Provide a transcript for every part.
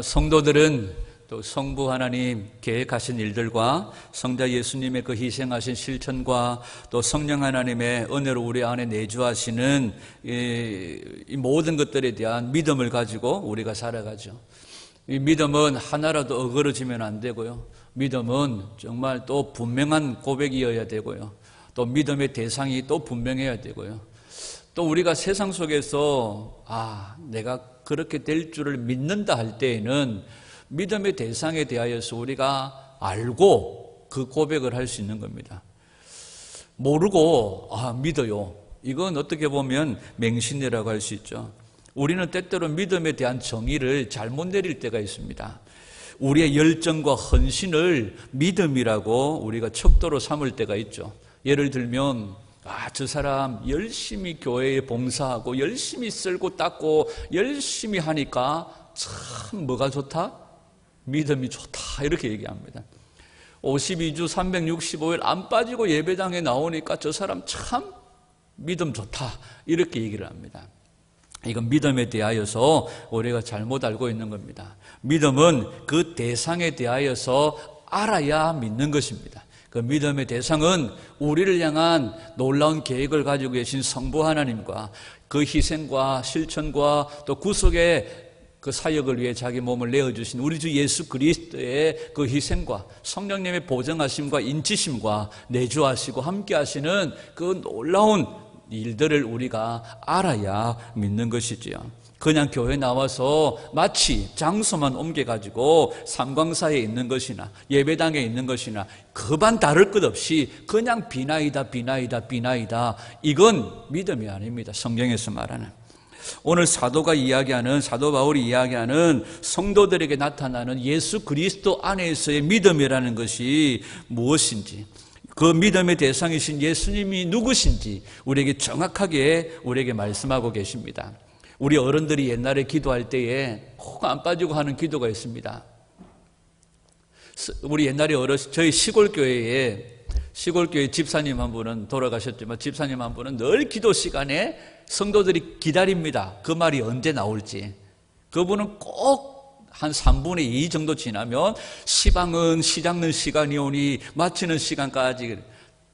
성도들은 또 성부 하나님 계획하신 일들과 성자 예수님의 그 희생하신 실천과 또 성령 하나님의 은혜로 우리 안에 내주하시는 이 모든 것들에 대한 믿음을 가지고 우리가 살아가죠. 이 믿음은 하나라도 어그러지면 안 되고요. 믿음은 정말 또 분명한 고백이어야 되고요. 또 믿음의 대상이 또 분명해야 되고요. 또 우리가 세상 속에서 내가 그렇게 될 줄을 믿는다 할 때에는 믿음의 대상에 대하여서 우리가 알고 그 고백을 할 수 있는 겁니다. 모르고 믿어요. 이건 어떻게 보면 맹신이라고 할 수 있죠. 우리는 때때로 믿음에 대한 정의를 잘못 내릴 때가 있습니다. 우리의 열정과 헌신을 믿음이라고 우리가 척도로 삼을 때가 있죠. 예를 들면 저 사람 열심히 교회에 봉사하고 열심히 쓸고 닦고 열심히 하니까 참 뭐가 좋다? 믿음이 좋다 이렇게 얘기합니다. 52주 365일 안 빠지고 예배당에 나오니까 저 사람 참 믿음 좋다 이렇게 얘기를 합니다. 이건 믿음에 대하여서 우리가 잘못 알고 있는 겁니다. 믿음은 그 대상에 대하여서 알아야 믿는 것입니다. 그 믿음의 대상은 우리를 향한 놀라운 계획을 가지고 계신 성부 하나님과 그 희생과 실천과 또 구속의 그 사역을 위해 자기 몸을 내어주신 우리 주 예수 그리스도의 그 희생과 성령님의 보정하심과 인치심과 내주하시고 함께 하시는 그 놀라운 일들을 우리가 알아야 믿는 것이지요. 그냥 교회 나와서 마치 장소만 옮겨가지고 삼광사에 있는 것이나 예배당에 있는 것이나 그반 다를 것 없이 그냥 비나이다 이건 믿음이 아닙니다. 성경에서 말하는. 오늘 사도 바울이 이야기하는 성도들에게 나타나는 예수 그리스도 안에서의 믿음이라는 것이 무엇인지, 그 믿음의 대상이신 예수님이 누구신지 우리에게 정확하게 우리에게 말씀하고 계십니다. 우리 어른들이 옛날에 기도할 때에 콕 안 빠지고 하는 기도가 있습니다. 우리 옛날에 저희 시골교회 집사님 한 분은 돌아가셨지만 집사님 한 분은 늘 기도 시간에 성도들이 기다립니다. 그 말이 언제 나올지. 그분은 꼭 한 3분의 2 정도 지나면 시방은 시장는 시간이 오니 마치는 시간까지.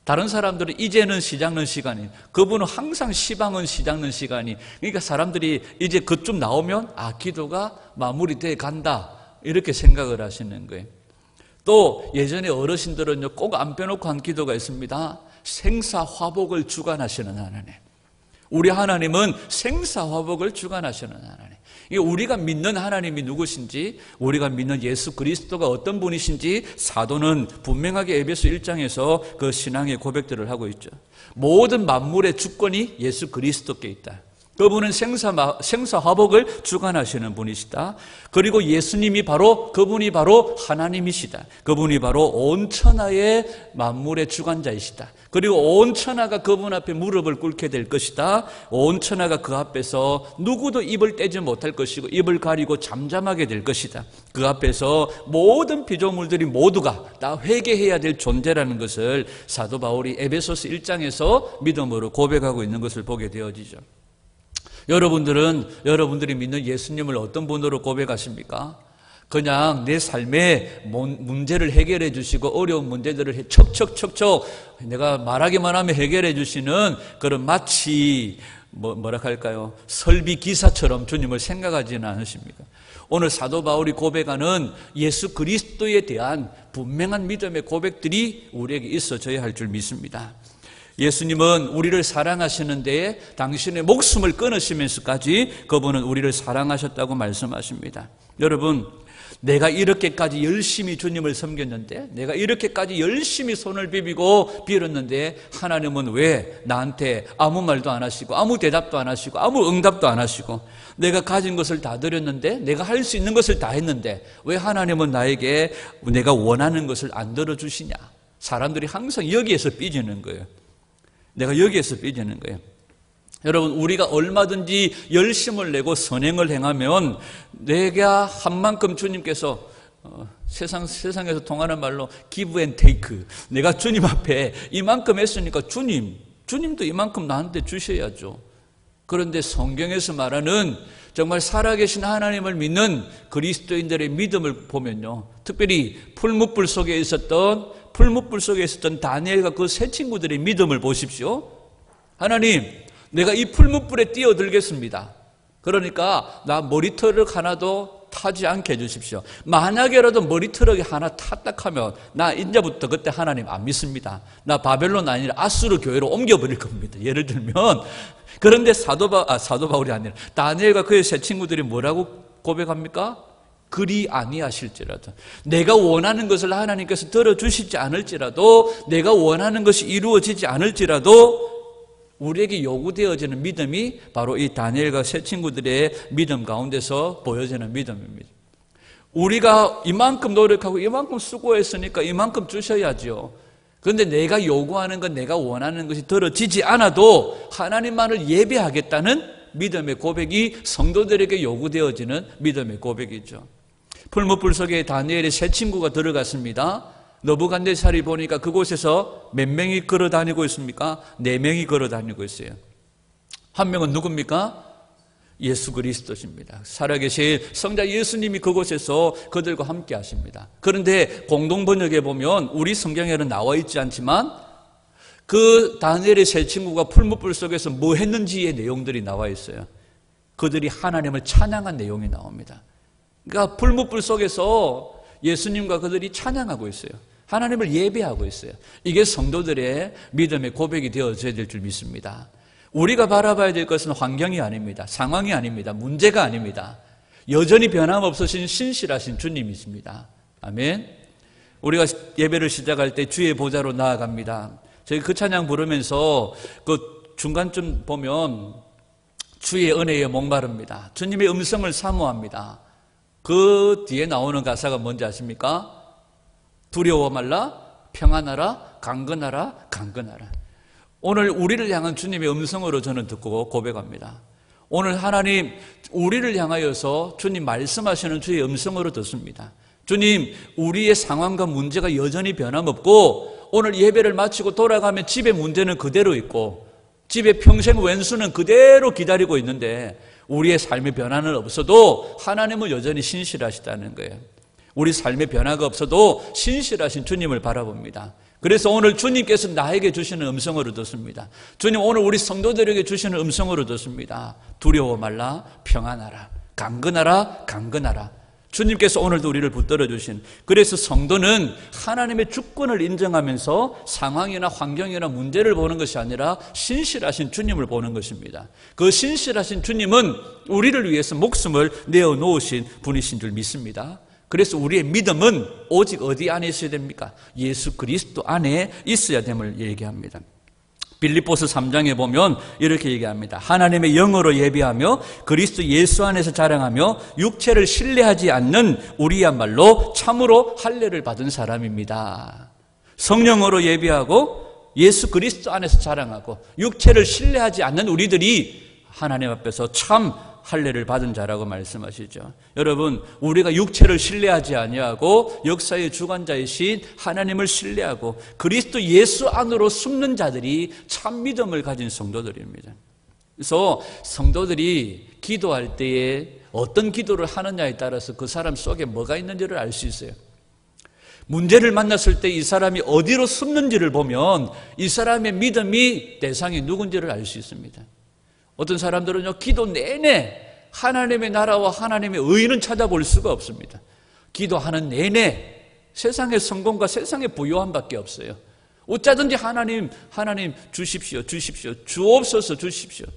다른 사람들은 이제는 시장는 시간이, 그분은 항상 시방은 시장는 시간이. 그러니까 사람들이 이제 그쯤 나오면 기도가 마무리돼 간다 이렇게 생각을 하시는 거예요. 또 예전에 어르신들은요 꼭 안 빼놓고 한 기도가 있습니다. 생사화복을 주관하시는 하나님. 우리 하나님은 생사화복을 주관하시는 하나님. 우리가 믿는 하나님이 누구신지, 우리가 믿는 예수 그리스도가 어떤 분이신지 사도는 분명하게 에베소 1장에서 그 신앙의 고백들을 하고 있죠. 모든 만물의 주권이 예수 그리스도께 있다. 그분은 생사화복을 주관하시는 분이시다. 그리고 그분이 바로 하나님이시다. 그분이 바로 온 천하의 만물의 주관자이시다. 그리고 온 천하가 그분 앞에 무릎을 꿇게 될 것이다. 온 천하가 그 앞에서 누구도 입을 떼지 못할 것이고 입을 가리고 잠잠하게 될 것이다. 그 앞에서 모든 피조물들이 모두가 다 회개해야 될 존재라는 것을 사도 바울이 에베소서 1장에서 믿음으로 고백하고 있는 것을 보게 되어지죠. 여러분들이 믿는 예수님을 어떤 분으로 고백하십니까? 그냥 내 삶의 문제를 해결해 주시고 어려운 문제들을 척척척척 내가 말하기만 하면 해결해 주시는 그런 마치 설비 기사처럼 주님을 생각하지는 않으십니까? 오늘 사도 바울이 고백하는 예수 그리스도에 대한 분명한 믿음의 고백들이 우리에게 있어져야 할 줄 믿습니다. 예수님은 우리를 사랑하시는데 당신의 목숨을 끊으시면서까지 그분은 우리를 사랑하셨다고 말씀하십니다. 여러분, 내가 이렇게까지 열심히 주님을 섬겼는데, 내가 이렇게까지 열심히 손을 비비고 빌었는데 하나님은 왜 나한테 아무 말도 안 하시고 아무 대답도 안 하시고 아무 응답도 안 하시고, 내가 가진 것을 다 드렸는데, 내가 할 수 있는 것을 다 했는데 왜 하나님은 나에게 내가 원하는 것을 안 들어주시냐? 사람들이 항상 여기에서 삐지는 거예요. 내가 여기에서 삐지는 거예요. 여러분, 우리가 얼마든지 열심을 내고 선행을 행하면 내가 한 만큼 주님께서 세상에서 통하는 말로 give and take, 내가 주님 앞에 이만큼 했으니까 주님도 이만큼 나한테 주셔야죠. 그런데 성경에서 말하는 정말 살아계신 하나님을 믿는 그리스도인들의 믿음을 보면요, 특별히 풀무불 속에 있었던 다니엘과 그 세 친구들의 믿음을 보십시오. 하나님, 내가 이 풀무불에 뛰어들겠습니다. 그러니까 나 머리털을 하나도 타지 않게 해주십시오. 만약에라도 머리털이 하나 탔다 하면 나 이제부터 그때 하나님 안 믿습니다. 나 바벨론 아니라 아수르 교회로 옮겨버릴 겁니다. 예를 들면. 그런데 사도 바울이 아니라 다니엘과 그의 세 친구들이 뭐라고 고백합니까? 그리 아니하실지라도, 내가 원하는 것을 하나님께서 들어주시지 않을지라도, 내가 원하는 것이 이루어지지 않을지라도 우리에게 요구되어지는 믿음이 바로 이 다니엘과 세 친구들의 믿음 가운데서 보여지는 믿음입니다. 우리가 이만큼 노력하고 이만큼 수고했으니까 이만큼 주셔야죠. 그런데 내가 요구하는 것, 내가 원하는 것이 들어지지 않아도 하나님만을 예배하겠다는 믿음의 고백이 성도들에게 요구되어지는 믿음의 고백이죠. 풀무불 속에 다니엘의 세 친구가 들어갔습니다. 느부갓네살이 보니까 그곳에서 몇 명이 걸어 다니고 있습니까? 4명이 걸어 다니고 있어요. 한 명은 누굽니까? 예수 그리스도십니다. 살아계신 성자 예수님이 그곳에서 그들과 함께 하십니다. 그런데 공동번역에 보면 우리 성경에는 나와 있지 않지만 그 다니엘의 세 친구가 풀무불 속에서 뭐 했는지의 내용들이 나와 있어요. 그들이 하나님을 찬양한 내용이 나옵니다. 그러니까 풀무불 속에서 예수님과 그들이 찬양하고 있어요. 하나님을 예배하고 있어요. 이게 성도들의 믿음의 고백이 되어져야 될 줄 믿습니다. 우리가 바라봐야 될 것은 환경이 아닙니다. 상황이 아닙니다. 문제가 아닙니다. 여전히 변함없으신 신실하신 주님이십니다. 아멘. 우리가 예배를 시작할 때 주의 보좌로 나아갑니다. 저희 그 찬양 부르면서 그 중간쯤 보면 주의 은혜에 목마릅니다. 주님의 음성을 사모합니다. 그 뒤에 나오는 가사가 뭔지 아십니까? 두려워 말라, 평안하라, 강건하라, 강건하라. 오늘 우리를 향한 주님의 음성으로 저는 듣고 고백합니다. 오늘 하나님 우리를 향하여서 주님 말씀하시는 주의 음성으로 듣습니다. 주님, 우리의 상황과 문제가 여전히 변함없고 오늘 예배를 마치고 돌아가면 집의 문제는 그대로 있고 집의 평생 왼수는 그대로 기다리고 있는데 우리의 삶의 변화는 없어도 하나님은 여전히 신실하시다는 거예요. 우리 삶의 변화가 없어도 신실하신 주님을 바라봅니다. 그래서 오늘 주님께서 나에게 주시는 음성으로 듣습니다. 주님, 오늘 우리 성도들에게 주시는 음성으로 듣습니다. 두려워 말라, 평안하라, 강건하라, 강건하라. 주님께서 오늘도 우리를 붙들어 주신, 그래서 성도는 하나님의 주권을 인정하면서 상황이나 환경이나 문제를 보는 것이 아니라 신실하신 주님을 보는 것입니다. 그 신실하신 주님은 우리를 위해서 목숨을 내어놓으신 분이신 줄 믿습니다. 그래서 우리의 믿음은 오직 어디 안에 있어야 됩니까? 예수 그리스도 안에 있어야 됨을 얘기합니다. 빌립보서 3장에 보면 이렇게 얘기합니다. 하나님의 영으로 예배하며 그리스도 예수 안에서 자랑하며 육체를 신뢰하지 않는 우리야말로 참으로 할례를 받은 사람입니다. 성령으로 예배하고 예수 그리스도 안에서 자랑하고 육체를 신뢰하지 않는 우리들이 하나님 앞에서 참 할례를 받은 자라고 말씀하시죠. 여러분, 우리가 육체를 신뢰하지 아니하고 역사의 주관자이신 하나님을 신뢰하고 그리스도 예수 안으로 숨는 자들이 참 믿음을 가진 성도들입니다. 그래서 성도들이 기도할 때에 어떤 기도를 하느냐에 따라서 그 사람 속에 뭐가 있는지를 알 수 있어요. 문제를 만났을 때 이 사람이 어디로 숨는지를 보면 이 사람의 믿음이 대상이 누군지를 알 수 있습니다. 어떤 사람들은요, 기도 내내 하나님의 나라와 하나님의 의는 찾아볼 수가 없습니다. 기도하는 내내 세상의 성공과 세상의 부요함밖에 없어요. 어쩌든지 하나님 주십시오, 주옵소서 주십시오.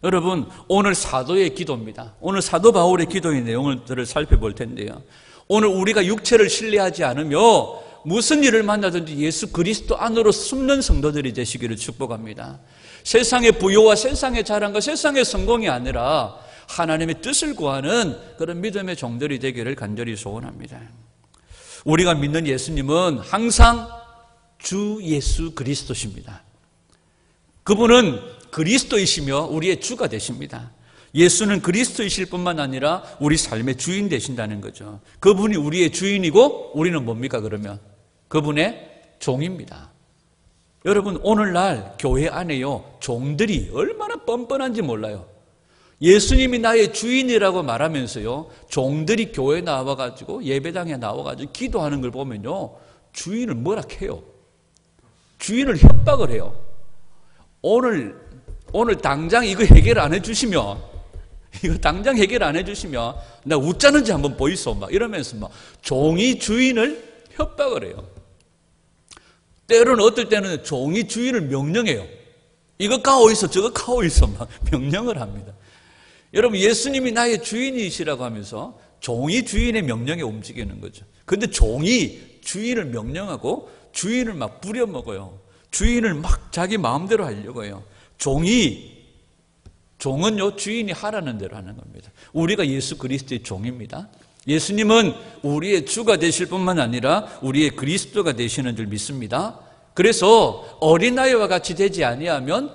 여러분, 오늘 사도의 기도입니다. 오늘 사도 바울의 기도의 내용들을 살펴볼 텐데요. 오늘 우리가 육체를 신뢰하지 않으며 무슨 일을 만나든지 예수 그리스도 안으로 숨는 성도들이 되시기를 축복합니다. 세상의 부요와 세상의 자랑과 세상의 성공이 아니라 하나님의 뜻을 구하는 그런 믿음의 종들이 되기를 간절히 소원합니다. 우리가 믿는 예수님은 항상 주 예수 그리스도십니다. 그분은 그리스도이시며 우리의 주가 되십니다. 예수는 그리스도이실 뿐만 아니라 우리 삶의 주인 되신다는 거죠. 그분이 우리의 주인이고 우리는 뭡니까 그러면? 그분의 종입니다. 여러분, 오늘날 교회 안에요, 종들이 얼마나 뻔뻔한지 몰라요. 예수님이 나의 주인이라고 말하면서요, 종들이 교회에 나와가지고 예배당에 나와가지고 기도하는 걸 보면요, 주인을 뭐라 해요. 주인을 협박을 해요. 오늘 당장 이거 해결 안 해주시면, 이거 당장 해결 안 해주시면 나 웃자는지 한번 보이소, 막 이러면서 막 종이 주인을 협박을 해요. 때로는 어떨 때는 종이 주인을 명령해요. 이거 가오 있어, 저거 가오 있어, 막 명령을 합니다. 여러분, 예수님이 나의 주인이시라고 하면서 종이 주인의 명령에 움직이는 거죠. 근데 종이 주인을 명령하고 주인을 막 부려먹어요. 주인을 막 자기 마음대로 하려고 해요. 종은요, 주인이 하라는 대로 하는 겁니다. 우리가 예수 그리스도의 종입니다. 예수님은 우리의 주가 되실 뿐만 아니라 우리의 그리스도가 되시는 줄 믿습니다. 그래서 어린아이와 같이 되지 아니하면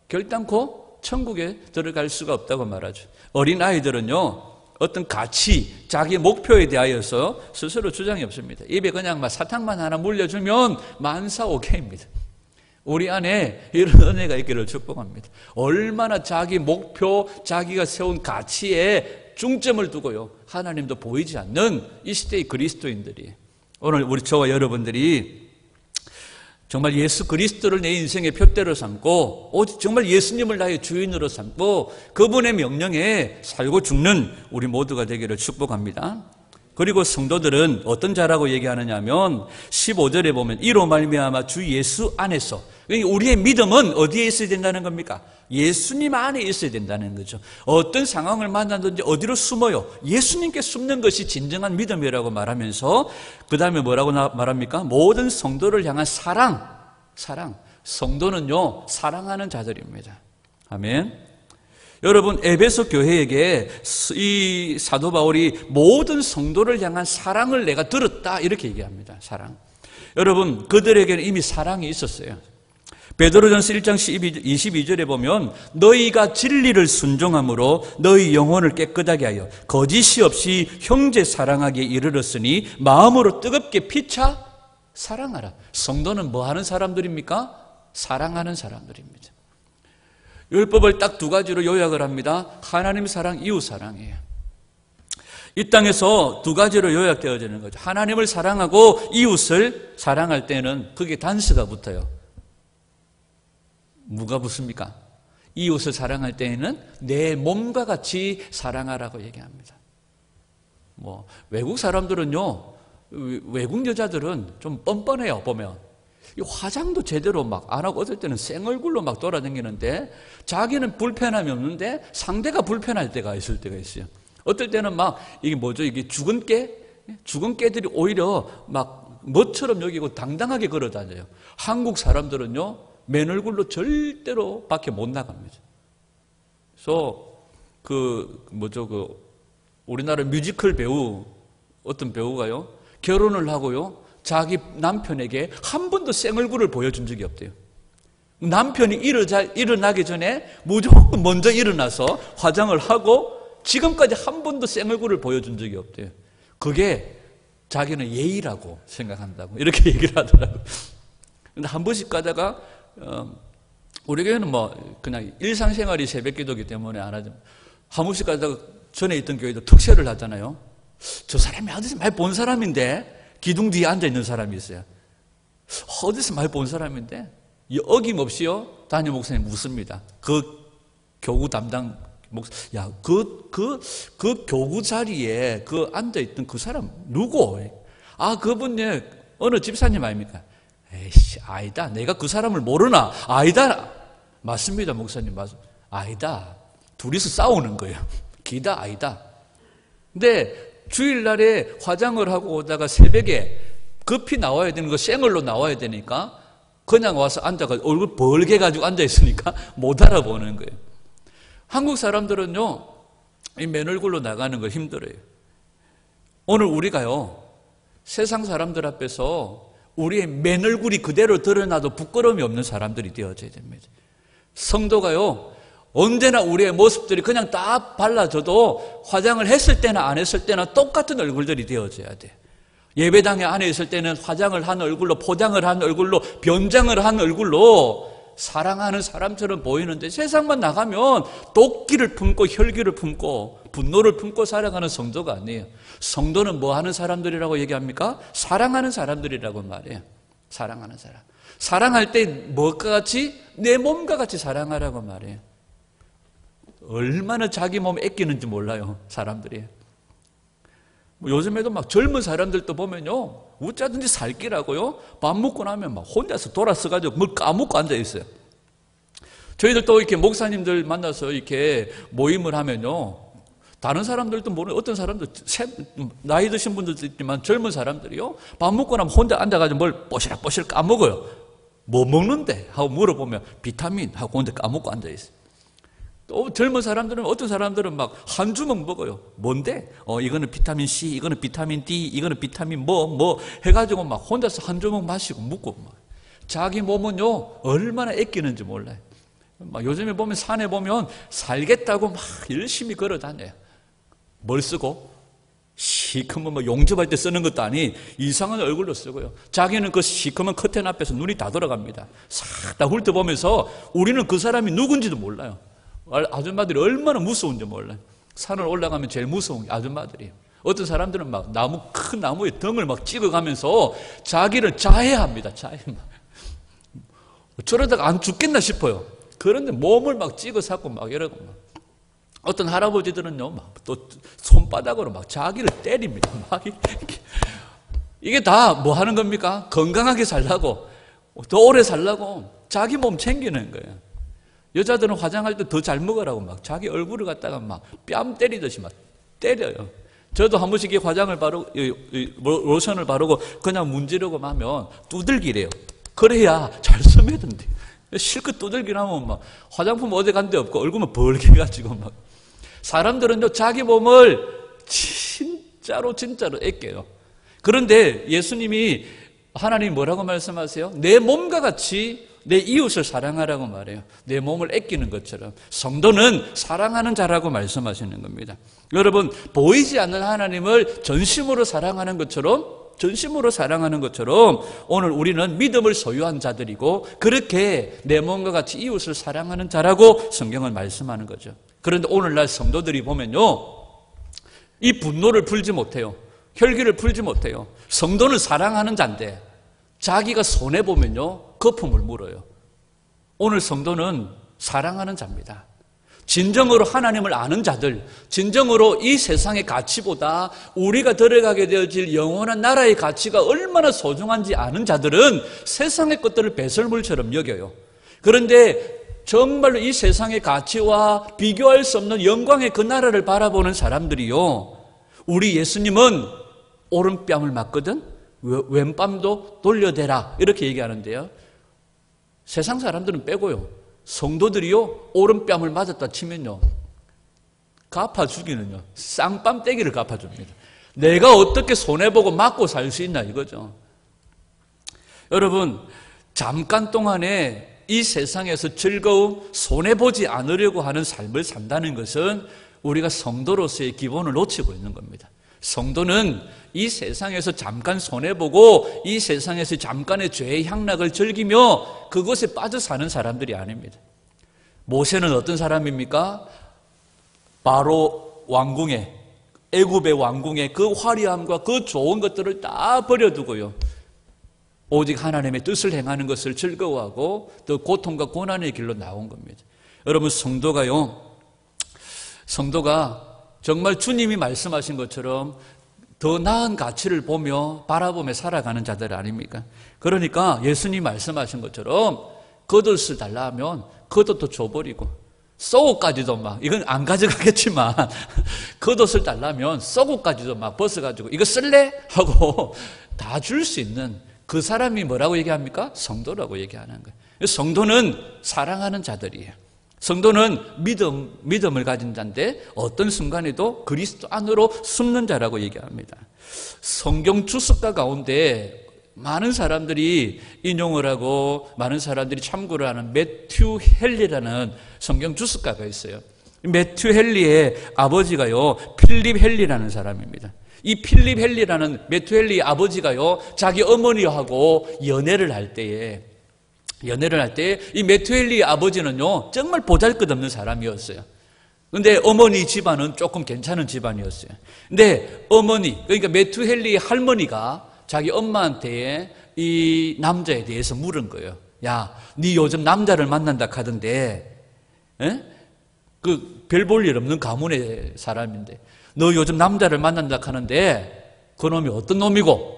결단코 천국에 들어갈 수가 없다고 말하죠. 어린아이들은요, 어떤 가치, 자기 목표에 대하여서 스스로 주장이 없습니다. 입에 그냥 막 사탕만 하나 물려주면 만사오케이입니다. 우리 안에 이런 은혜가 있기를 축복합니다. 얼마나 자기 목표, 자기가 세운 가치에 중점을 두고요, 하나님도 보이지 않는 이 시대의 그리스도인들이, 오늘 저와 여러분들이 정말 예수 그리스도를 내 인생의 표대로 삼고 오직 정말 예수님을 나의 주인으로 삼고 그분의 명령에 살고 죽는 우리 모두가 되기를 축복합니다. 그리고 성도들은 어떤 자라고 얘기하느냐 하면 15절에 보면 이로 말미암아 주 예수 안에서, 우리의 믿음은 어디에 있어야 된다는 겁니까? 예수님 안에 있어야 된다는 거죠. 어떤 상황을 만나든지 어디로 숨어요? 예수님께 숨는 것이 진정한 믿음이라고 말하면서 그 다음에 뭐라고 말합니까? 모든 성도를 향한 사랑. 성도는요, 사랑하는 자들입니다. 아멘. 여러분, 에베소 교회에게 이 사도 바울이 모든 성도를 향한 사랑을 내가 들었다, 이렇게 얘기합니다. 사랑. 여러분, 그들에게는 이미 사랑이 있었어요. 베드로전서 1장 22절에 보면 너희가 진리를 순종함으로 너희 영혼을 깨끗하게 하여 거짓이 없이 형제 사랑하기에 이르렀으니 마음으로 뜨겁게 피차 사랑하라. 성도는 뭐 하는 사람들입니까? 사랑하는 사람들입니다. 율법을 딱 두 가지로 요약을 합니다. 하나님 사랑, 이웃 사랑이에요. 이 땅에서 두 가지로 요약되어지는 거죠. 하나님을 사랑하고 이웃을 사랑할 때는 그게 단서가 붙어요. 뭐가 붙습니까? 이웃을 사랑할 때에는 내 몸과 같이 사랑하라고 얘기합니다. 외국 사람들은요, 외국 여자들은 좀 뻔뻔해요, 보면. 화장도 제대로 막 안 하고 어떨 때는 생얼굴로 막 돌아다니는데 자기는 불편함이 없는데 상대가 불편할 때가 있을 때가 있어요. 어떨 때는 막 이게 죽은 깨들이 오히려 막 멋처럼 여기고 당당하게 걸어 다녀요. 한국 사람들은요, 맨 얼굴로 절대로 밖에 못 나갑니다. 그래서 우리나라 뮤지컬 배우, 어떤 배우가요, 결혼을 하고요, 자기 남편에게 한 번도 생얼굴을 보여준 적이 없대요. 남편이 일어나기 전에 무조건 먼저 일어나서 화장을 하고 지금까지 한 번도 생얼굴을 보여준 적이 없대요. 그게 자기는 예의라고 생각한다고 이렇게 얘기를 하더라고요. 근데 한 번씩 가다가 우리 교회는 그냥 일상생활이 새벽기도이기 때문에 안 하죠. 한 번씩 가다가 전에 있던 교회도 특세를 하잖아요. 저 사람이 어디서 많이 본 사람인데, 기둥 뒤에 앉아있는 사람이 있어요. 어디서 많이 본 사람인데 어김없이요, 담임 목사님 묻습니다. 그 교구 담당 목사, 야, 그 교구 자리에 앉아있던 그 사람 누구? 그분이 어느 집사님 아닙니까? 에이씨, 아니다. 내가 그 사람을 모르나? 아니다. 맞습니다, 목사님. 아니다. 둘이서 싸우는 거예요. 기다, 아니다. 근데 주일날에 화장을 하고 오다가 새벽에 급히 나와야 되는 거 생얼로 나와야 되니까 그냥 와서 앉아가지고 얼굴 벌게 가지고 앉아있으니까 못 알아보는 거예요. 한국 사람들은요, 이 맨 얼굴로 나가는 거 힘들어요. 오늘 우리가요, 세상 사람들 앞에서 우리의 맨 얼굴이 그대로 드러나도 부끄러움이 없는 사람들이 되어져야 됩니다. 성도가요, 언제나 우리의 모습들이 그냥 다 발라져도 화장을 했을 때나 안 했을 때나 똑같은 얼굴들이 되어져야 돼. 예배당에 안에 있을 때는 화장을 한 얼굴로, 포장을 한 얼굴로, 변장을 한 얼굴로 사랑하는 사람처럼 보이는데, 세상만 나가면 도끼를 품고 혈기를 품고 분노를 품고 살아가는 성도가 아니에요. 성도는 뭐 하는 사람들이라고 얘기합니까? 사랑하는 사람들이라고 말해요. 사랑하는 사람. 사랑할 때 뭐가 같이? 내 몸과 같이 사랑하라고 말해요. 얼마나 자기 몸 아끼는지 몰라요, 사람들이. 요즘에도 막 젊은 사람들도 보면요, 어쩌든지 살기라고요, 밥 먹고 나면 막 혼자서 돌아서가지고 뭘 까먹고 앉아있어요. 저희들도 이렇게 목사님들 만나서 이렇게 모임을 하면요, 다른 사람들도 모르는, 어떤 사람들, 나이 드신 분들도 있지만 젊은 사람들이요, 밥 먹고 나면 혼자 앉아가지고 뭘 뽀시락뽀시락 까먹어요. 뭐 먹는데? 하고 물어보면 비타민 하고 혼자 까먹고 앉아있어요. 또 젊은 사람들은, 어떤 사람들은 막 한 주먹 먹어요. 뭔데? 이거는 비타민 C, 이거는 비타민 D, 이거는 비타민 뭐 해가지고 막 혼자서 한 주먹 마시고 묻고 막. 자기 몸은요, 얼마나 아끼는지 몰라요. 막 요즘에 보면 산에 보면 살겠다고 막 열심히 걸어 다녀요. 뭘 쓰고? 시커먼 뭐 용접할 때 쓰는 것도 아니, 이상한 얼굴로 쓰고요. 자기는 그 시커먼 커튼 앞에서 눈이 다 돌아갑니다. 싹 다 훑어보면서 우리는 그 사람이 누군지도 몰라요. 아줌마들이 얼마나 무서운지 몰라요. 산을 올라가면 제일 무서운 게 아줌마들이에요. 어떤 사람들은 막 큰 나무에 덩을 막 찍어가면서 자기를 자해합니다. 자해. 저러다가 안 죽겠나 싶어요. 그런데 몸을 막 찍어 쌓고 막 이러고 막. 어떤 할아버지들은요, 막 또 손바닥으로 막 자기를 때립니다. 막 이게 다 뭐 하는 겁니까? 건강하게 살라고, 더 오래 살라고 자기 몸 챙기는 거예요. 여자들은 화장할 때 더 잘 먹으라고 막 자기 얼굴을 갖다가 막 뺨 때리듯이 막 때려요. 저도 한 번씩 화장을 바르고, 로션을 바르고 그냥 문지르고 하면 두들기래요. 그래야 잘 스며든대. 실컷 두들기라면 막 화장품 어디 간 데 없고 얼굴만 벌게가지고 막. 사람들은요, 자기 몸을 진짜로 아껴요. 그런데 예수님이, 하나님이 뭐라고 말씀하세요? 내 몸과 같이 내 이웃을 사랑하라고 말해요. 내 몸을 아끼는 것처럼. 성도는 사랑하는 자라고 말씀하시는 겁니다. 여러분, 보이지 않는 하나님을 전심으로 사랑하는 것처럼 오늘 우리는 믿음을 소유한 자들이고, 그렇게 내 몸과 같이 이웃을 사랑하는 자라고 성경은 말씀하는 거죠. 그런데 오늘날 성도들이 보면요, 이 분노를 풀지 못해요. 혈기를 풀지 못해요. 성도는 사랑하는 자인데 자기가 손해보면요, 거품을 물어요. 오늘 성도는 사랑하는 자입니다. 진정으로 하나님을 아는 자들, 진정으로 이 세상의 가치보다 우리가 들어가게 되어질 영원한 나라의 가치가 얼마나 소중한지 아는 자들은 세상의 것들을 배설물처럼 여겨요. 그런데 정말로 이 세상의 가치와 비교할 수 없는 영광의 그 나라를 바라보는 사람들이요, 우리 예수님은 오른뺨을 맞거든 왼뺨도 돌려대라, 이렇게 얘기하는데요, 세상 사람들은 빼고요, 성도들이요, 오른뺨을 맞았다 치면요, 갚아주기는요, 쌍뺨때기를 갚아줍니다. 내가 어떻게 손해보고 맞고 살 수 있나 이거죠. 여러분, 잠깐 동안에 이 세상에서 즐거움, 손해보지 않으려고 하는 삶을 산다는 것은 우리가 성도로서의 기본을 놓치고 있는 겁니다. 성도는 이 세상에서 잠깐 손해보고 이 세상에서 잠깐의 죄의 향락을 즐기며 그것에 빠져 사는 사람들이 아닙니다. 모세는 어떤 사람입니까? 바로 왕궁에, 애굽의 왕궁에 그 화려함과 그 좋은 것들을 다 버려두고요, 오직 하나님의 뜻을 행하는 것을 즐거워하고 또 고통과 고난의 길로 나온 겁니다. 여러분, 성도가 정말 주님이 말씀하신 것처럼 더 나은 가치를 보며 바라보며 살아가는 자들 아닙니까? 그러니까 예수님 말씀하신 것처럼 겉옷을 달라 하면 겉옷도 줘버리고, 속옷까지도 막, 이건 안 가져가겠지만 겉옷을 달라면 속옷까지도 막 벗어가지고 이거 쓸래? 하고 다 줄 수 있는 그 사람이 뭐라고 얘기합니까? 성도라고 얘기하는 거예요. 성도는 사랑하는 자들이에요. 성도는 믿음을 가진 자인데 어떤 순간에도 그리스도 안으로 숨는 자라고 얘기합니다. 성경 주석가 가운데 많은 사람들이 인용을 하고 많은 사람들이 참고를 하는 매튜 헨리라는 성경 주석가가 있어요. 매튜 헨리의 아버지가요, 필립 헨리라는 사람입니다. 이 필립 헨리라는 매튜 헨리 아버지가요, 자기 어머니하고 연애를 할 때에 이 매튜 헨리 아버지는요, 정말 보잘것없는 사람이었어요. 근데 어머니 집안은 조금 괜찮은 집안이었어요. 근데 어머니, 그러니까 매튜 헨리 할머니가 자기 엄마한테 이 남자에 대해서 물은 거예요. 야, 네 요즘 남자를 만난다 하던데, 그 별 볼 일 없는 가문의 사람인데, 너 요즘 남자를 만난다 하는데 그 놈이 어떤 놈이고?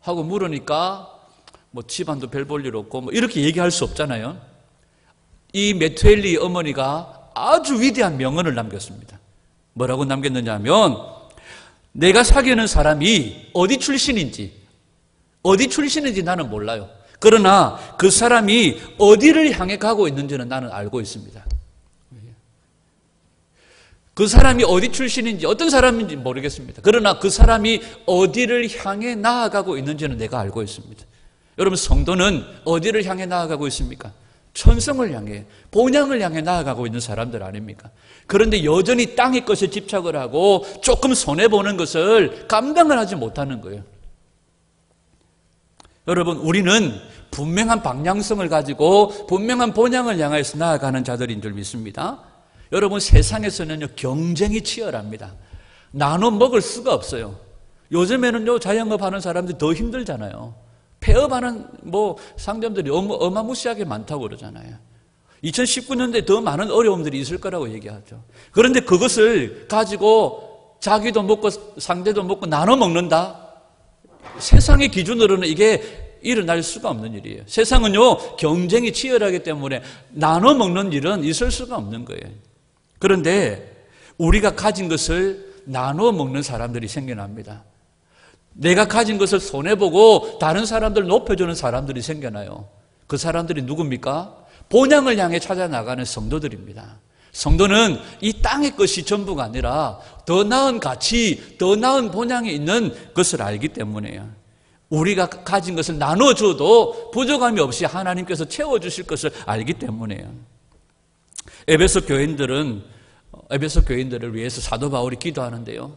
하고 물으니까 뭐 집안도 별 볼 일 없고 뭐 이렇게 얘기할 수 없잖아요. 이 매튜 헨리 어머니가 아주 위대한 명언을 남겼습니다. 뭐라고 남겼느냐 하면, 내가 사귀는 사람이 어디 출신인지 나는 몰라요. 그러나 그 사람이 어디를 향해 가고 있는지는 나는 알고 있습니다. 그 사람이 어디 출신인지 어떤 사람인지 모르겠습니다. 그러나 그 사람이 어디를 향해 나아가고 있는지는 내가 알고 있습니다. 여러분, 성도는 어디를 향해 나아가고 있습니까? 천성을 향해, 본향을 향해 나아가고 있는 사람들 아닙니까? 그런데 여전히 땅의 것에 집착을 하고 조금 손해보는 것을 감당을 하지 못하는 거예요. 여러분, 우리는 분명한 방향성을 가지고 분명한 본향을 향해서 나아가는 자들인 줄 믿습니다. 여러분, 세상에서는요, 경쟁이 치열합니다. 나눠 먹을 수가 없어요. 요즘에는요, 자영업 하는 사람들이 더 힘들잖아요. 폐업하는 상점들이 어마무시하게 많다고 그러잖아요. 2019년도에 더 많은 어려움들이 있을 거라고 얘기하죠. 그런데 그것을 가지고 자기도 먹고 상대도 먹고 나눠 먹는다? 세상의 기준으로는 이게 일어날 수가 없는 일이에요. 세상은요, 경쟁이 치열하기 때문에 나눠 먹는 일은 있을 수가 없는 거예요. 그런데 우리가 가진 것을 나눠 먹는 사람들이 생겨납니다. 내가 가진 것을 손해보고 다른 사람들 높여주는 사람들이 생겨나요. 그 사람들이 누굽니까? 본향을 향해 찾아나가는 성도들입니다. 성도는 이 땅의 것이 전부가 아니라 더 나은 가치, 더 나은 본향에 있는 것을 알기 때문에요. 우리가 가진 것을 나눠줘도 부족함이 없이 하나님께서 채워주실 것을 알기 때문에요. 에베소 교인들을 위해서 사도 바울이 기도하는데요,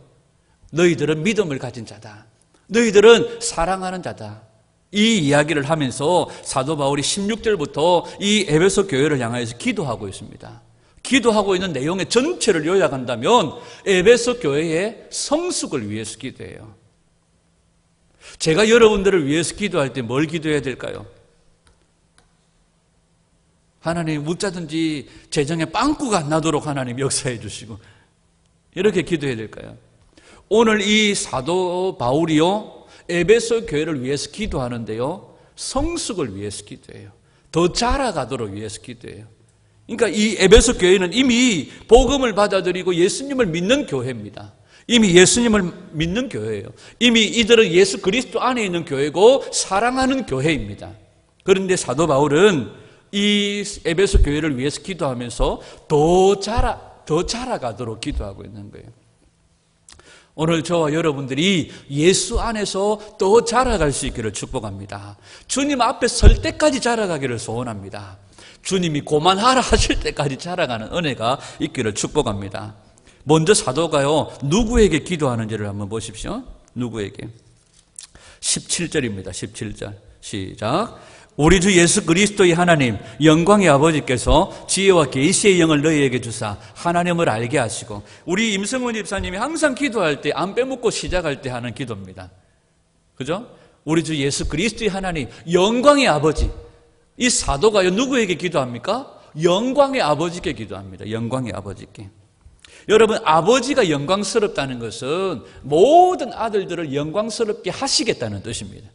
너희들은 믿음을 가진 자다, 너희들은 사랑하는 자다, 이 이야기를 하면서 사도 바울이 16절부터 이 에베소 교회를 향해서 기도하고 있습니다. 기도하고 있는 내용의 전체를 요약한다면 에베소 교회의 성숙을 위해서 기도해요. 제가 여러분들을 위해서 기도할 때 뭘 기도해야 될까요? 하나님, 묻자든지 재정에 빵꾸가 안 나도록 하나님 역사해 주시고, 이렇게 기도해야 될까요? 오늘 이 사도 바울이요, 에베소 교회를 위해서 기도하는데요, 성숙을 위해서 기도해요. 더 자라가도록 위해서 기도해요. 그러니까 이 에베소 교회는 이미 복음을 받아들이고 예수님을 믿는 교회입니다. 이미 예수님을 믿는 교회예요. 이미 이들은 예수 그리스도 안에 있는 교회고 사랑하는 교회입니다. 그런데 사도 바울은 이 에베소 교회를 위해서 기도하면서 더 자라가도록 기도하고 있는 거예요. 오늘 저와 여러분들이 예수 안에서 더 자라갈 수 있기를 축복합니다. 주님 앞에 설 때까지 자라가기를 소원합니다. 주님이 고만하라 하실 때까지 자라가는 은혜가 있기를 축복합니다. 먼저 사도가요, 누구에게 기도하는지를 한번 보십시오. 누구에게? 17절입니다. 17절 시작. 우리 주 예수 그리스도의 하나님 영광의 아버지께서 지혜와 계시의 영을 너희에게 주사 하나님을 알게 하시고, 우리 임성원 집사님이 항상 기도할 때 안 빼먹고 시작할 때 하는 기도입니다. 그죠? 우리 주 예수 그리스도의 하나님 영광의 아버지. 이 사도가요, 누구에게 기도합니까? 영광의 아버지께 기도합니다. 영광의 아버지께. 여러분, 아버지가 영광스럽다는 것은 모든 아들들을 영광스럽게 하시겠다는 뜻입니다.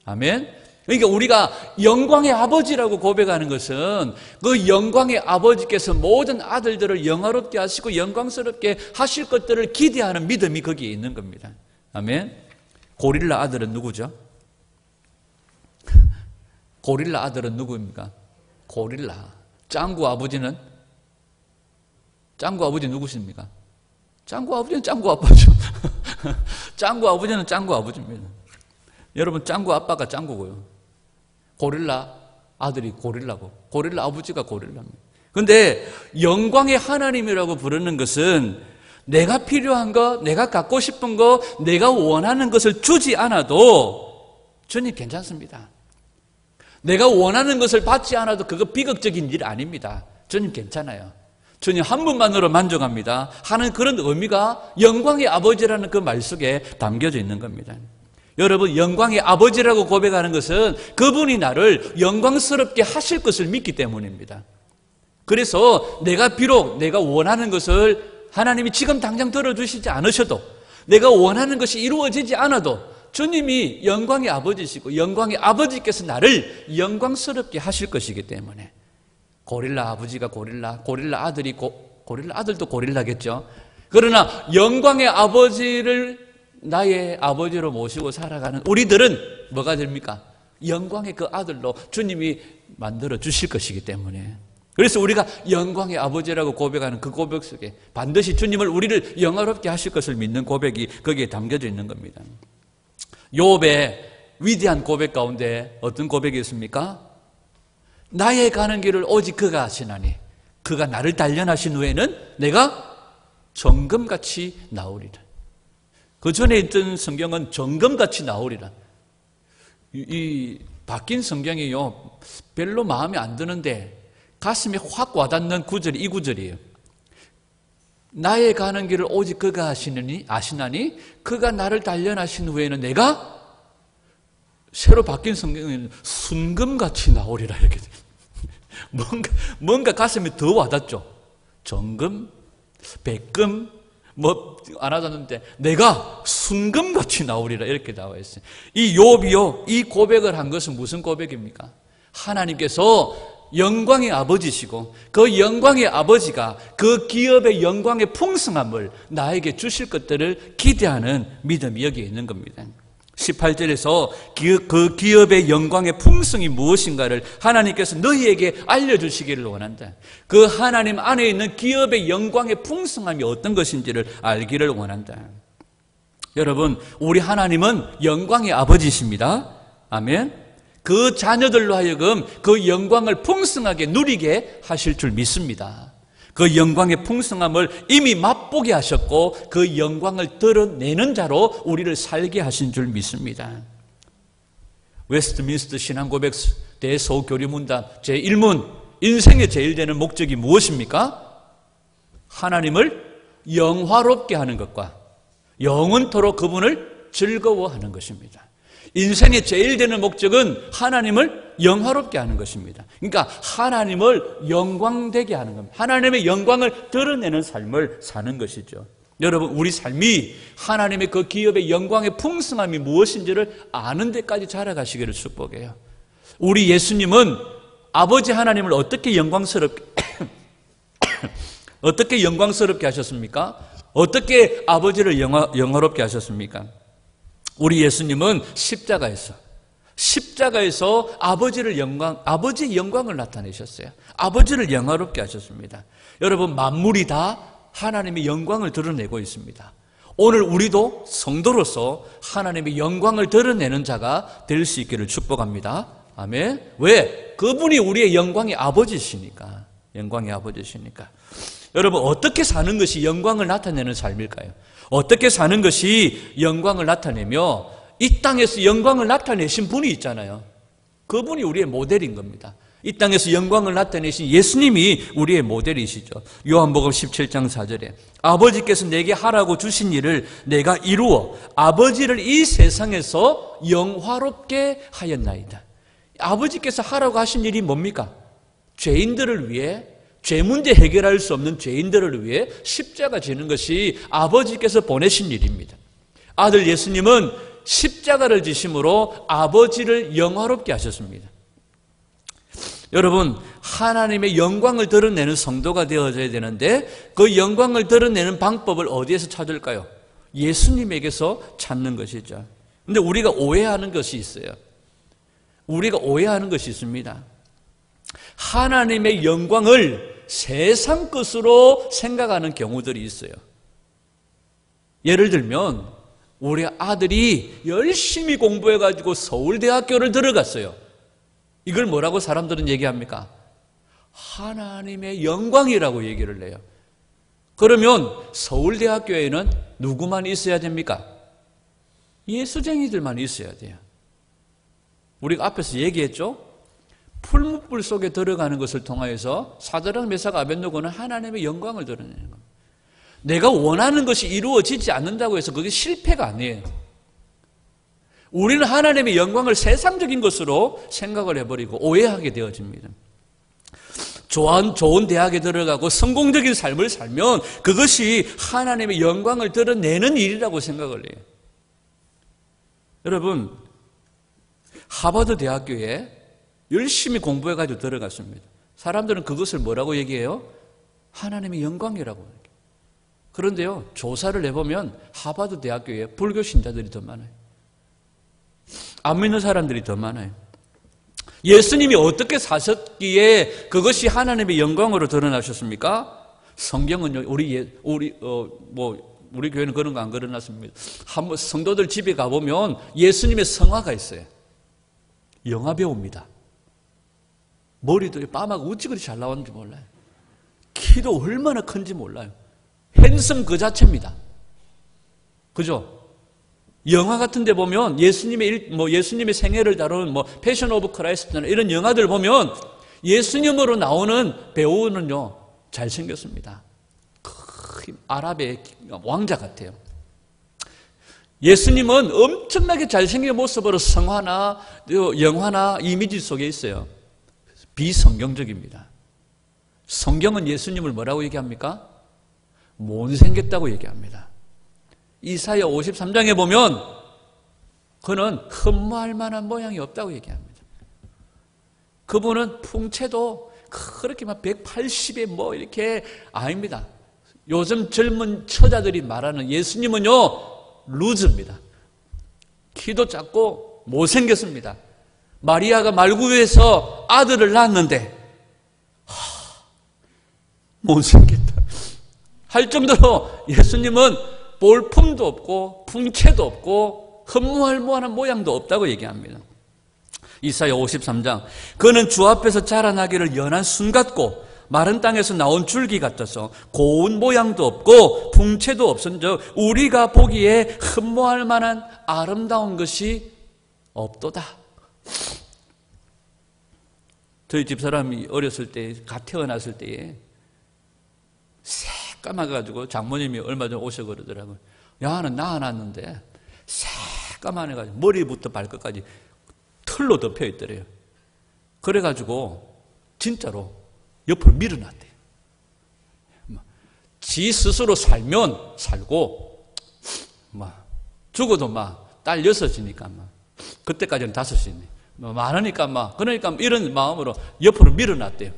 아멘. 그러니까 우리가 영광의 아버지라고 고백하는 것은 그 영광의 아버지께서 모든 아들들을 영화롭게 하시고 영광스럽게 하실 것들을 기대하는 믿음이 거기에 있는 겁니다. 아멘. 고릴라 아들은 누구죠? 고릴라 아들은 누구입니까? 고릴라. 짱구 아버지는? 짱구 아버지 누구십니까? 짱구 아버지는 짱구 아빠죠. 짱구 아버지는 짱구 아버지입니다. 여러분, 짱구 아빠가 짱구고요, 고릴라 아들이 고릴라고, 고릴라 아버지가 고릴라입니다. 그런데 영광의 하나님이라고 부르는 것은 내가 필요한 거, 내가 갖고 싶은 거, 내가 원하는 것을 주지 않아도 주님 괜찮습니다. 내가 원하는 것을 받지 않아도 그거 비극적인 일 아닙니다. 주님 괜찮아요. 주님 한 분만으로 만족합니다 하는 그런 의미가 영광의 아버지라는 그 말 속에 담겨져 있는 겁니다. 여러분, 영광의 아버지라고 고백하는 것은 그분이 나를 영광스럽게 하실 것을 믿기 때문입니다. 그래서 내가 비록 내가 원하는 것을 하나님이 지금 당장 들어주시지 않으셔도, 내가 원하는 것이 이루어지지 않아도 주님이 영광의 아버지시고 영광의 아버지께서 나를 영광스럽게 하실 것이기 때문에, 고릴라 아버지가 고릴라 아들이 고릴라 아들도 고릴라겠죠. 그러나 영광의 아버지를 나의 아버지로 모시고 살아가는 우리들은 뭐가 됩니까? 영광의 그 아들로 주님이 만들어 주실 것이기 때문에, 그래서 우리가 영광의 아버지라고 고백하는 그 고백 속에 반드시 주님을 우리를 영화롭게 하실 것을 믿는 고백이 거기에 담겨져 있는 겁니다. 욥의 위대한 고백 가운데 어떤 고백이 있습니까? 나의 가는 길을 오직 그가 아시나니 그가 나를 단련하신 후에는 내가 정금같이 나오리라. 그 전에 있던 성경은 정금같이 나오리라. 이 바뀐 성경이요, 별로 마음에 안 드는데 가슴에 확 와닿는 구절이 이 구절이에요. 나의 가는 길을 오직 그가 아시나니 그가 나를 단련하신 후에는 내가, 새로 바뀐 성경에는 순금같이 나오리라 이렇게 뭔가 가슴에 더 와닿죠. 정금, 백금 안 하셨는데 내가 순금같이 나오리라 이렇게 나와 있어요. 이 욥이요, 이 고백을 한 것은 무슨 고백입니까? 하나님께서 영광의 아버지시고 그 영광의 아버지가 그 기업의 영광의 풍성함을 나에게 주실 것들을 기대하는 믿음이 여기에 있는 겁니다. 18절에서 그 기업의 영광의 풍성이 무엇인가를 하나님께서 너희에게 알려주시기를 원한다. 그 하나님 안에 있는 기업의 영광의 풍성함이 어떤 것인지를 알기를 원한다. 여러분, 우리 하나님은 영광의 아버지십니다. 아멘. 그 자녀들로 하여금 그 영광을 풍성하게 누리게 하실 줄 믿습니다. 그 영광의 풍성함을 이미 맛보게 하셨고 그 영광을 드러내는 자로 우리를 살게 하신 줄 믿습니다. 웨스트민스터 신앙고백 대소교리문답 제1문, 인생의 제일 되는 목적이 무엇입니까? 하나님을 영화롭게 하는 것과 영원토록 그분을 즐거워하는 것입니다. 인생의 제일 되는 목적은 하나님을 영화롭게 하는 것입니다. 그러니까 하나님을 영광되게 하는 겁니다. 하나님의 영광을 드러내는 삶을 사는 것이죠. 여러분, 우리 삶이 하나님의 그 기업의 영광의 풍성함이 무엇인지를 아는 데까지 자라가시기를 축복해요. 우리 예수님은 아버지 하나님을 어떻게 영광스럽게 하셨습니까? 어떻게 아버지를 영화롭게 하셨습니까? 우리 예수님은 십자가에서 아버지의 영광을 나타내셨어요. 아버지를 영화롭게 하셨습니다. 여러분, 만물이 다 하나님의 영광을 드러내고 있습니다. 오늘 우리도 성도로서 하나님의 영광을 드러내는 자가 될 수 있기를 축복합니다. 아멘. 왜? 그분이 우리의 영광의 아버지시니까. 영광의 아버지시니까. 여러분, 어떻게 사는 것이 영광을 나타내는 삶일까요? 어떻게 사는 것이 영광을 나타내며 이 땅에서 영광을 나타내신 분이 있잖아요. 그분이 우리의 모델인 겁니다. 이 땅에서 영광을 나타내신 예수님이 우리의 모델이시죠. 요한복음 17장 4절에 아버지께서 내게 하라고 주신 일을 내가 이루어 아버지를 이 세상에서 영화롭게 하였나이다. 아버지께서 하라고 하신 일이 뭡니까? 죄인들을 위해, 죄 문제 해결할 수 없는 죄인들을 위해 십자가 지는 것이 아버지께서 보내신 일입니다. 아들 예수님은 십자가를 지심으로 아버지를 영화롭게 하셨습니다. 여러분, 하나님의 영광을 드러내는 성도가 되어져야 되는데 그 영광을 드러내는 방법을 어디에서 찾을까요? 예수님에게서 찾는 것이죠. 그런데 우리가 오해하는 것이 있어요. 우리가 오해하는 것이 있습니다. 하나님의 영광을 세상 것으로 생각하는 경우들이 있어요. 예를 들면 우리 아들이 열심히 공부해가지고 서울대학교를 들어갔어요. 이걸 뭐라고 사람들은 얘기합니까? 하나님의 영광이라고 얘기를 해요. 그러면 서울대학교에는 누구만 있어야 됩니까? 예수쟁이들만 있어야 돼요. 우리가 앞에서 얘기했죠? 풀무불 속에 들어가는 것을 통하여서 사드락 메삭 아벳느고는 하나님의 영광을 드러내는 겁니다. 내가 원하는 것이 이루어지지 않는다고 해서 그게 실패가 아니에요. 우리는 하나님의 영광을 세상적인 것으로 생각을 해버리고 오해하게 되어집니다. 좋은 대학에 들어가고 성공적인 삶을 살면 그것이 하나님의 영광을 드러내는 일이라고 생각을 해요. 여러분, 하버드 대학교에 열심히 공부해가지고 들어갔습니다. 사람들은 그것을 뭐라고 얘기해요? 하나님의 영광이라고 얘기해요. 그런데요, 조사를 해보면 하버드 대학교에 불교 신자들이 더 많아요. 안 믿는 사람들이 더 많아요. 예수님이 어떻게 사셨기에 그것이 하나님의 영광으로 드러나셨습니까? 성경은요, 우리 교회는 그런 거 안 그려놨습니다. 한번 성도들 집에 가보면 예수님의 성화가 있어요. 영화 배우입니다. 머리도 빠마가 어찌 그리 잘 나왔는지 몰라요. 키도 얼마나 큰지 몰라요. 핸섬 그 자체입니다. 그죠? 영화 같은 데 보면 예수님의 생애를 다룬 패션 오브 크라이스트나 이런 영화들 보면 예수님으로 나오는 배우는요, 잘생겼습니다. 아랍의 왕자 같아요. 예수님은 엄청나게 잘생긴 모습으로 성화나 영화나 이미지 속에 있어요. 비성경적입니다. 성경은 예수님을 뭐라고 얘기합니까? 못생겼다고 얘기합니다. 이사야 53장에 보면 그는 흠모할 만한 모양이 없다고 얘기합니다. 그분은 풍채도 그렇게 막 180에 이렇게 아닙니다. 요즘 젊은 처자들이 말하는 예수님은요, 루즈입니다. 키도 작고 못생겼습니다. 마리아가 말구에서 아들을 낳았는데 못생겼다 할 정도로 예수님은 볼품도 없고 풍채도 없고 흠모할 만한 모양도 없다고 얘기합니다. 이사야 53장, 그는 주 앞에서 자라나기를 연한 순 같고 마른 땅에서 나온 줄기 같아서 고운 모양도 없고 풍채도 없은즉 우리가 보기에 흠모할 만한 아름다운 것이 없도다. 저희 집사람이 어렸을 때, 갓 태어났을 때에 새까마가지고 장모님이 얼마 전에 오셔 그러더라고요. 야는 낳아놨는데 새까만해가지고 머리부터 발끝까지 털로 덮여 있더래요. 그래가지고 진짜로 옆으로 밀어놨대요. 지 스스로 살면 살고 죽어도 딸 6이니까 그때까지는 5이네. 많으니까 그러니까 이런 마음으로 옆으로 밀어놨대요.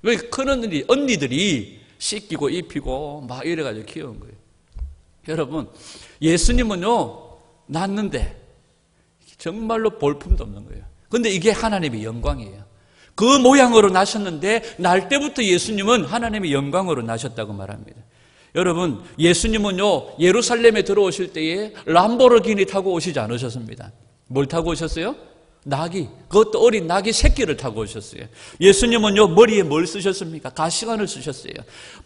왜 큰 언니들이 씻기고 입히고 이래가지고 키운 거예요. 여러분, 예수님은요, 낳는데 정말로 볼품도 없는 거예요. 근데 이게 하나님의 영광이에요. 그 모양으로 나셨는데 날 때부터 예수님은 하나님의 영광으로 나셨다고 말합니다. 여러분, 예수님은요, 예루살렘에 들어오실 때에 람보르기니 타고 오시지 않으셨습니다. 뭘 타고 오셨어요? 나귀, 그것도 어린 나귀 새끼를 타고 오셨어요. 예수님은요, 머리에 뭘 쓰셨습니까? 가시관을 쓰셨어요.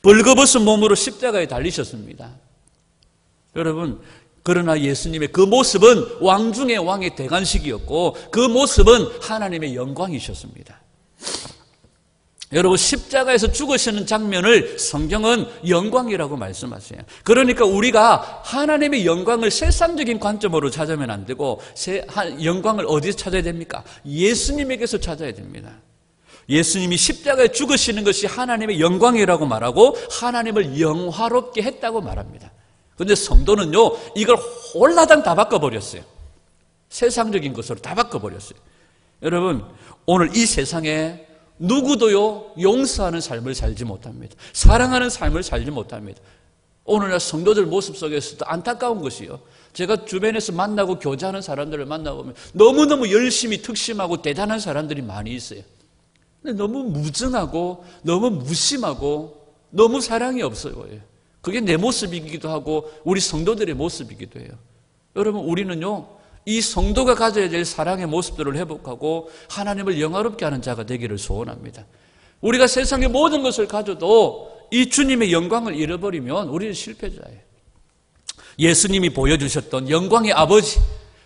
벌거벗은 몸으로 십자가에 달리셨습니다. 여러분, 그러나 예수님의 그 모습은 왕 중의 왕의 대관식이었고 그 모습은 하나님의 영광이셨습니다. 여러분, 십자가에서 죽으시는 장면을 성경은 영광이라고 말씀하세요. 그러니까 우리가 하나님의 영광을 세상적인 관점으로 찾으면 안 되고 영광을 어디서 찾아야 됩니까? 예수님에게서 찾아야 됩니다. 예수님이 십자가에 죽으시는 것이 하나님의 영광이라고 말하고 하나님을 영화롭게 했다고 말합니다. 그런데 성도는요, 이걸 홀라당 다 바꿔버렸어요. 세상적인 것으로 다 바꿔버렸어요. 여러분, 오늘 이 세상에 누구도요, 용서하는 삶을 살지 못합니다. 사랑하는 삶을 살지 못합니다. 오늘날 성도들 모습 속에서도 안타까운 것이요, 제가 주변에서 만나고 교제하는 사람들을 만나보면 너무너무 열심히 특심하고 대단한 사람들이 많이 있어요. 근데 너무 무증하고 너무 무심하고 너무 사랑이 없어 보여요. 그게 내 모습이기도 하고 우리 성도들의 모습이기도 해요. 여러분, 우리는요, 이 성도가 가져야 될 사랑의 모습들을 회복하고 하나님을 영화롭게 하는 자가 되기를 소원합니다. 우리가 세상의 모든 것을 가져도 이 주님의 영광을 잃어버리면 우리는 실패자예요. 예수님이 보여주셨던 영광의 아버지,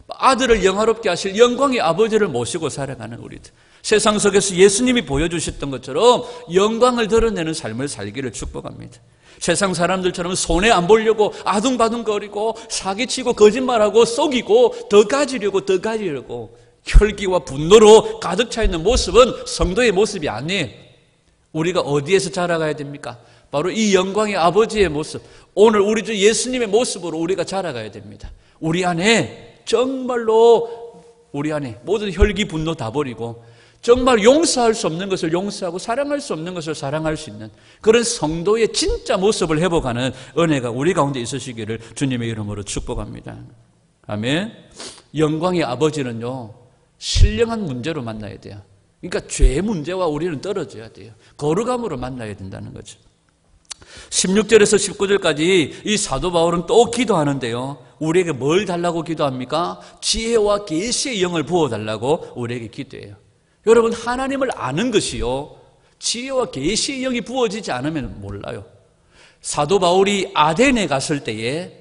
아들을 영화롭게 하실 영광의 아버지를 모시고 살아가는 우리들, 세상 속에서 예수님이 보여주셨던 것처럼 영광을 드러내는 삶을 살기를 축복합니다. 세상 사람들처럼 손해 안 보려고 아둥바둥거리고 사기치고 거짓말하고 속이고 더 가지려고 혈기와 분노로 가득 차 있는 모습은 성도의 모습이 아니에요. 우리가 어디에서 자라가야 됩니까? 바로 이 영광의 아버지의 모습, 오늘 우리 주 예수님의 모습으로 우리가 자라가야 됩니다. 우리 안에 정말로 우리 안에 모든 혈기 분노 다 버리고 정말 용서할 수 없는 것을 용서하고 사랑할 수 없는 것을 사랑할 수 있는 그런 성도의 진짜 모습을 회복하는 은혜가 우리 가운데 있으시기를 주님의 이름으로 축복합니다. 아멘. 영광의 아버지는요, 신령한 문제로 만나야 돼요. 그러니까 죄의 문제와 우리는 떨어져야 돼요. 거룩함으로 만나야 된다는 거죠. 16절에서 19절까지 이 사도 바울은 또 기도하는데요, 우리에게 뭘 달라고 기도합니까? 지혜와 계시의 영을 부어달라고 우리에게 기도해요. 여러분, 하나님을 아는 것이요, 지혜와 계시의 영이 부어지지 않으면 몰라요. 사도 바울이 아덴에 갔을 때에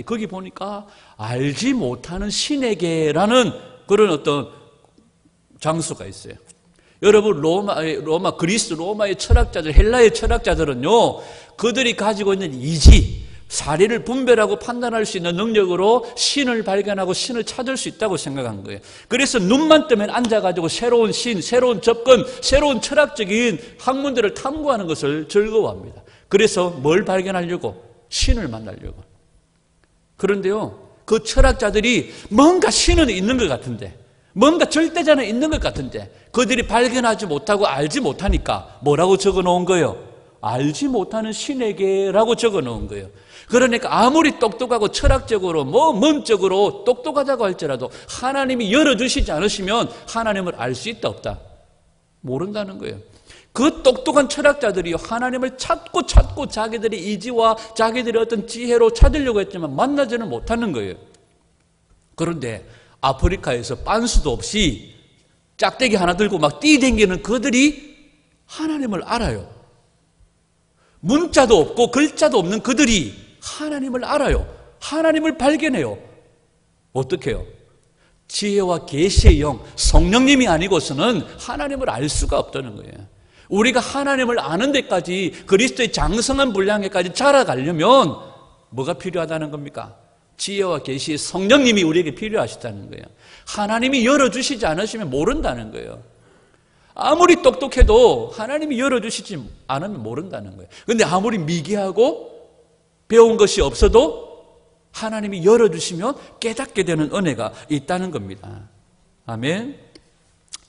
거기 보니까 알지 못하는 신에게라는 그런 어떤 장소가 있어요. 여러분, 그리스 로마의 철학자들, 헬라의 철학자들은요, 그들이 가지고 있는 이지, 사리를 분별하고 판단할 수 있는 능력으로 신을 발견하고 신을 찾을 수 있다고 생각한 거예요. 그래서 눈만 뜨면 앉아가지고 새로운 신, 새로운 접근, 새로운 철학적인 학문들을 탐구하는 것을 즐거워합니다. 그래서 뭘 발견하려고? 신을 만나려고. 그런데요, 그 철학자들이 뭔가 신은 있는 것 같은데, 뭔가 절대자는 있는 것 같은데 그들이 발견하지 못하고 알지 못하니까 뭐라고 적어 놓은 거예요? 알지 못하는 신에게라고 적어 놓은 거예요. 그러니까 아무리 똑똑하고 철학적으로 문적으로 똑똑하다고 할지라도 하나님이 열어주시지 않으시면 하나님을 알 수 있다 없다? 모른다는 거예요. 그 똑똑한 철학자들이 하나님을 찾고 자기들의 이지와 자기들의 어떤 지혜로 찾으려고 했지만 만나지는 못하는 거예요. 그런데 아프리카에서 빤수도 없이 짝대기 하나 들고 막 뛰댕기는 그들이 하나님을 알아요. 문자도 없고 글자도 없는 그들이 하나님을 알아요. 하나님을 발견해요. 어떻게 해요? 지혜와 계시의 영, 성령님이 아니고서는 하나님을 알 수가 없다는 거예요. 우리가 하나님을 아는 데까지, 그리스도의 장성한 분량에까지 자라가려면 뭐가 필요하다는 겁니까? 지혜와 계시의 성령님이 우리에게 필요하시다는 거예요. 하나님이 열어주시지 않으시면 모른다는 거예요. 아무리 똑똑해도 하나님이 열어주시지 않으면 모른다는 거예요. 그런데 아무리 미개하고 배운 것이 없어도 하나님이 열어주시면 깨닫게 되는 은혜가 있다는 겁니다. 아멘.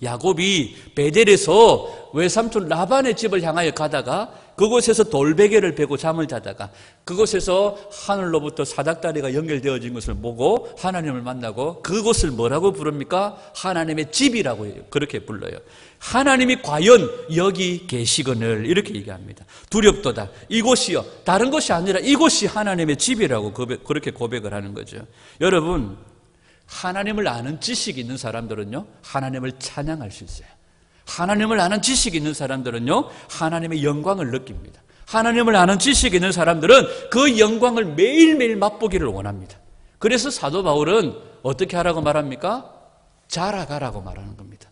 야곱이 베델에서 외삼촌 라반의 집을 향하여 가다가 그곳에서 돌베개를 베고 잠을 자다가 그곳에서 하늘로부터 사닥다리가 연결되어진 것을 보고 하나님을 만나고 그곳을 뭐라고 부릅니까? 하나님의 집이라고 해요. 그렇게 불러요. 하나님이 과연 여기 계시거늘 이렇게 얘기합니다. 두렵도다. 이곳이요. 다른 것이 아니라 이곳이 하나님의 집이라고 그렇게 고백을 하는 거죠. 여러분, 하나님을 아는 지식이 있는 사람들은요, 하나님을 찬양할 수 있어요. 하나님을 아는 지식이 있는 사람들은요, 하나님의 영광을 느낍니다. 하나님을 아는 지식이 있는 사람들은 그 영광을 매일매일 맛보기를 원합니다. 그래서 사도 바울은 어떻게 하라고 말합니까? 자라가라고 말하는 겁니다.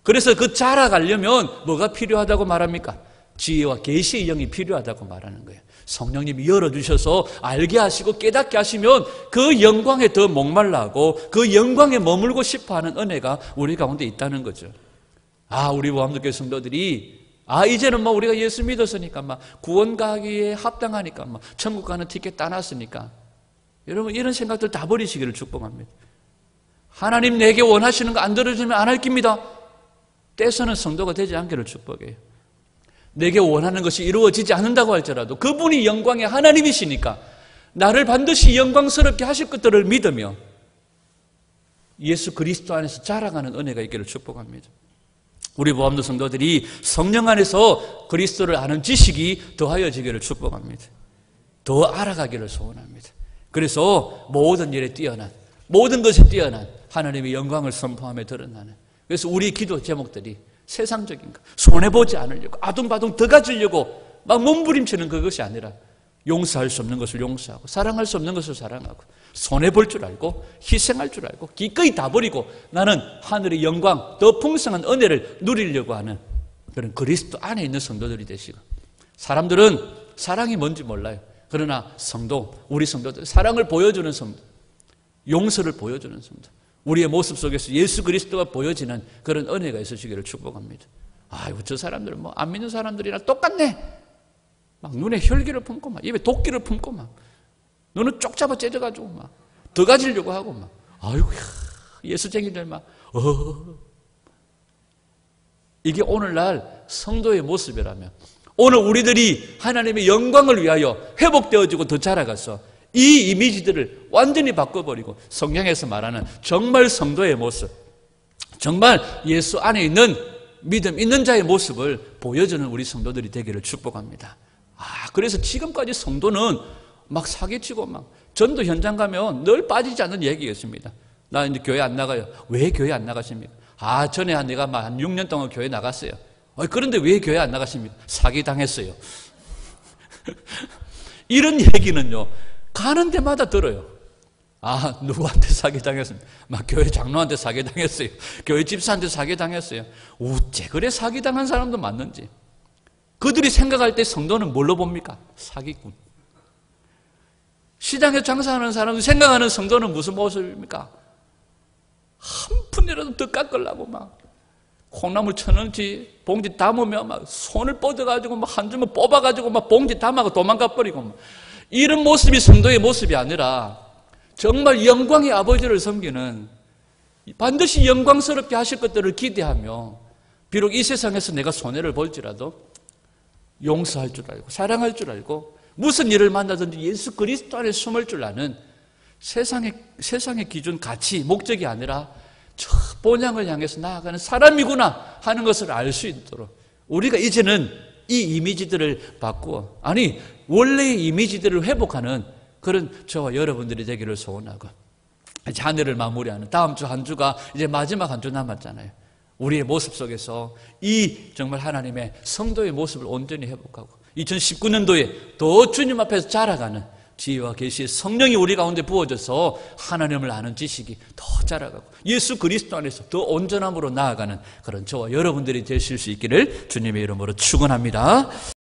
그래서 그 자라가려면 뭐가 필요하다고 말합니까? 지혜와 계시의 영이 필요하다고 말하는 거예요. 성령님이 열어주셔서 알게 하시고 깨닫게 하시면 그 영광에 더 목말라하고 그 영광에 머물고 싶어하는 은혜가 우리 가운데 있다는 거죠. 우리 보암교회 성도들이 이제는 우리가 예수 믿었으니까 구원 가기에 합당하니까 천국 가는 티켓 따놨으니까 여러분 이런 생각들 다 버리시기를 축복합니다. 하나님 내게 원하시는 거 안 들어주면 안 할 겁니다. 떼서는 성도가 되지 않기를 축복해요. 내게 원하는 것이 이루어지지 않는다고 할지라도 그분이 영광의 하나님이시니까 나를 반드시 영광스럽게 하실 것들을 믿으며 예수 그리스도 안에서 자라가는 은혜가 있기를 축복합니다. 우리 보암도 성도들이 성령 안에서 그리스도를 아는 지식이 더하여지기를 축복합니다. 더 알아가기를 소원합니다. 그래서 모든 일에 뛰어난, 모든 것에 뛰어난 하나님의 영광을 선포하며 드러나는, 그래서 우리 기도 제목들이 세상적인 거, 손해보지 않으려고, 아둥바둥 더 가지려고 막 몸부림치는 그것이 아니라 용서할 수 없는 것을 용서하고 사랑할 수 없는 것을 사랑하고 손해볼 줄 알고 희생할 줄 알고 기꺼이 다 버리고 나는 하늘의 영광 더 풍성한 은혜를 누리려고 하는 그런 그리스도 안에 있는 성도들이 되시고, 사람들은 사랑이 뭔지 몰라요. 그러나 성도, 우리 성도들, 사랑을 보여주는 성도, 용서를 보여주는 성도, 우리의 모습 속에서 예수 그리스도가 보여지는 그런 은혜가 있으시기를 축복합니다. 아이고, 저 사람들은 뭐 안 믿는 사람들이랑 똑같네. 막 눈에 혈기를 품고 막 입에 도끼를 품고 막 눈을 쪽 잡아 째져가지고 막 더 가지려고 하고 막 아이고 예수쟁이들 막 이게 오늘날 성도의 모습이라면, 오늘 우리들이 하나님의 영광을 위하여 회복되어지고 더 자라가서 이 이미지들을 완전히 바꿔버리고 성경에서 말하는 정말 성도의 모습, 정말 예수 안에 있는 믿음 있는 자의 모습을 보여주는 우리 성도들이 되기를 축복합니다. 그래서 지금까지 성도는 막 사기치고 막 전도 현장 가면 늘 빠지지 않는 얘기가 있습니다. 나 이제 교회 안 나가요. 왜 교회 안 나가십니까? 전에 내가 막 한 6년 동안 교회 나갔어요. 그런데 왜 교회 안 나가십니까? 사기당했어요. 이런 얘기는요, 가는 데마다 들어요. 누구한테 사기당했습니다. 막 교회 장로한테 사기당했어요. 교회 집사한테 사기당했어요. 어째 그래 사기당한 사람도 많는지. 그들이 생각할 때 성도는 뭘로 봅니까? 사기꾼. 시장에서 장사하는 사람들이 생각하는 성도는 무슨 모습입니까? 한 푼이라도 더 깎으려고 막 콩나물 1,000원치 봉지 담으면 막 손을 뻗어가지고 막 한 주먹 뽑아가지고 막 봉지 담아가 도망가 버리고 막. 이런 모습이 성도의 모습이 아니라 정말 영광의 아버지를 섬기는, 반드시 영광스럽게 하실 것들을 기대하며 비록 이 세상에서 내가 손해를 볼지라도 용서할 줄 알고 사랑할 줄 알고 무슨 일을 만나든지 예수 그리스도 안에 숨을 줄 아는 세상의 기준, 가치, 목적이 아니라 저 본향을 향해서 나아가는 사람이구나 하는 것을 알 수 있도록 우리가 이제는 이 이미지들을 바꾸어, 원래의 이미지들을 회복하는 그런 저와 여러분들이 되기를 소원하고, 이제 한 해를 마무리하는 다음 주 한 주가 이제 마지막 한 주 남았잖아요. 우리의 모습 속에서 이 정말 하나님의 성도의 모습을 온전히 회복하고 2019년도에 더 주님 앞에서 자라가는 지혜와 계시의 성령이 우리 가운데 부어져서 하나님을 아는 지식이 더 자라가고 예수 그리스도 안에서 더 온전함으로 나아가는 그런 저와 여러분들이 되실 수 있기를 주님의 이름으로 축원합니다.